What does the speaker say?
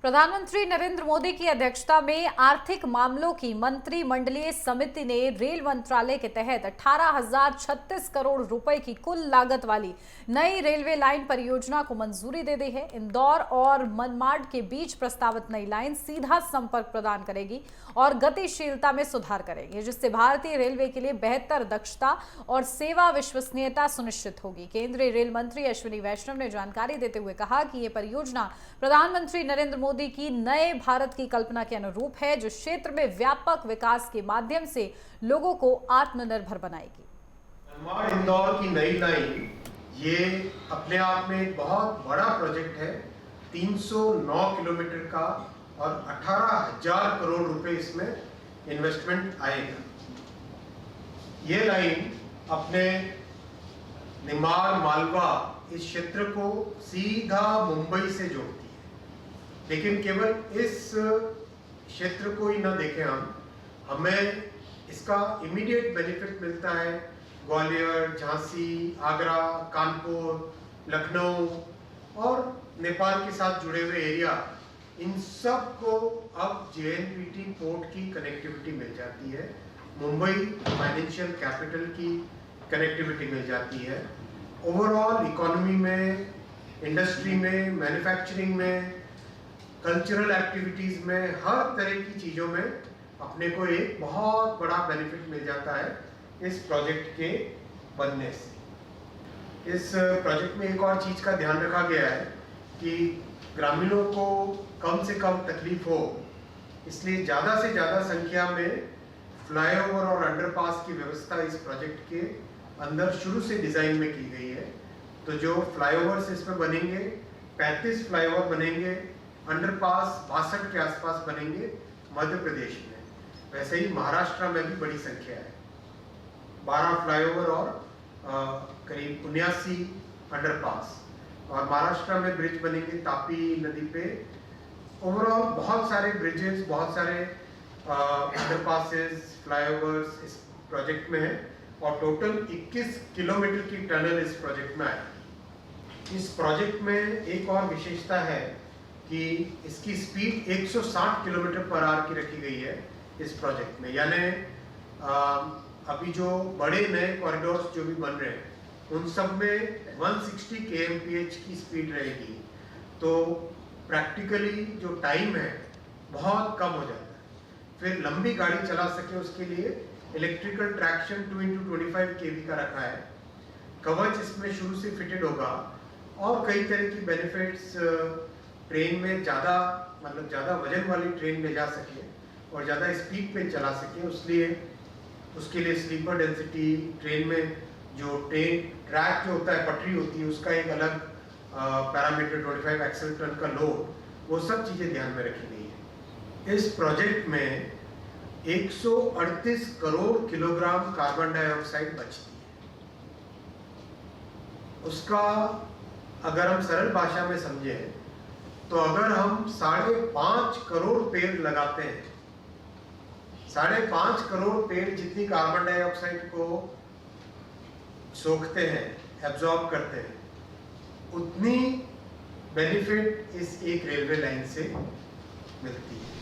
प्रधानमंत्री नरेंद्र मोदी की अध्यक्षता में आर्थिक मामलों की मंत्रिमंडलीय समिति ने रेल मंत्रालय के तहत 18,036 करोड़ रुपए की कुल लागत वाली नई रेलवे लाइन परियोजना को मंजूरी दे दी है। इंदौर और मनमाड के बीच प्रस्तावित नई लाइन सीधा संपर्क प्रदान करेगी और गतिशीलता में सुधार करेगी, जिससे भारतीय रेलवे के लिए बेहतर दक्षता और सेवा विश्वसनीयता सुनिश्चित होगी। केंद्रीय रेल मंत्री अश्विनी वैष्णव ने जानकारी देते हुए कहा कि ये परियोजना प्रधानमंत्री नरेंद्र मोदी की नए भारत की कल्पना के अनुरूप है, जो क्षेत्र में व्यापक विकास के माध्यम से लोगों को आत्मनिर्भर बनाएगी। मनमाड इंदौर की नई लाइन ये अपने आप में एक बहुत बड़ा प्रोजेक्ट है। 309 किलोमीटर का और 18,000 करोड़ रुपए इसमें इन्वेस्टमेंट आएगा। ये लाइन अपने निमाड़ मालवा इस क्षेत्र को सीधा मुंबई से जोड़ती है, लेकिन केवल इस क्षेत्र को ही ना देखें हमें इसका इमीडिएट बेनिफिट मिलता है ग्वालियर, झांसी, आगरा, कानपुर, लखनऊ और नेपाल के साथ जुड़े हुए एरिया, इन सब को अब JNPT पोर्ट की कनेक्टिविटी मिल जाती है, मुंबई फाइनेंशियल कैपिटल की कनेक्टिविटी मिल जाती है। ओवरऑल इकोनॉमी में, इंडस्ट्री में, मैन्युफैक्चरिंग में, कल्चरल एक्टिविटीज में, हर तरह की चीज़ों में अपने को एक बहुत बड़ा बेनिफिट मिल जाता है इस प्रोजेक्ट के बनने से। इस प्रोजेक्ट में एक और चीज़ का ध्यान रखा गया है कि ग्रामीणों को कम से कम तकलीफ हो, इसलिए ज़्यादा से ज़्यादा संख्या में फ्लाईओवर और अंडरपास की व्यवस्था इस प्रोजेक्ट के अंदर शुरू से डिज़ाइन में की गई है। तो जो फ्लाईओवर्स इसमें बनेंगे, 35 फ्लाईओवर बनेंगे, अंडरपास 62 के आसपास बनेंगे मध्य प्रदेश में। वैसे ही महाराष्ट्र में भी बड़ी संख्या है, 12 फ्लाईओवर और करीब 79 अंडरपास, और महाराष्ट्र में ब्रिज बनेंगे तापी नदी पे। ओवरऑल बहुत सारे ब्रिजेस, बहुत सारे अंडरपासेस, फ्लाईओवर्स इस प्रोजेक्ट में है और टोटल 21 किलोमीटर की टनल इस प्रोजेक्ट में आएगी। इस प्रोजेक्ट में एक और विशेषता है कि इसकी स्पीड 160 किलोमीटर पर आवर की रखी गई है इस प्रोजेक्ट में। यानी अभी जो बड़े नए कॉरिडोर्स जो भी बन रहे हैं उन सब में 160 kmph की स्पीड रहेगी, तो प्रैक्टिकली जो टाइम है बहुत कम हो जाता है। फिर लंबी गाड़ी चला सके उसके लिए इलेक्ट्रिकल ट्रैक्शन 2x25 kV का रखा है। कवच इसमें शुरू से फिटेड होगा और कई तरह की बेनिफिट्स, ट्रेन में ज़्यादा वजन वाली ट्रेन ले जा सके और ज़्यादा स्पीड पे चला सके, उसके लिए स्लीपर डेंसिटी, ट्रेन में जो ट्रैक जो होता है, पटरी होती है, उसका एक अलग पैरामीटर, 25 एक्सल टन का लोड, वो सब चीज़ें ध्यान में रखी गई है। इस प्रोजेक्ट में 138 करोड़ किलोग्राम कार्बन डाइऑक्साइड बचती है। उसका अगर हम सरल भाषा में समझें तो अगर हम 5.5 करोड़ पेड़ लगाते हैं, 5.5 करोड़ पेड़ जितनी कार्बन डाइऑक्साइड को सोखते हैं, एब्जॉर्ब करते हैं, उतनी बेनिफिट इस एक रेलवे लाइन से मिलती है।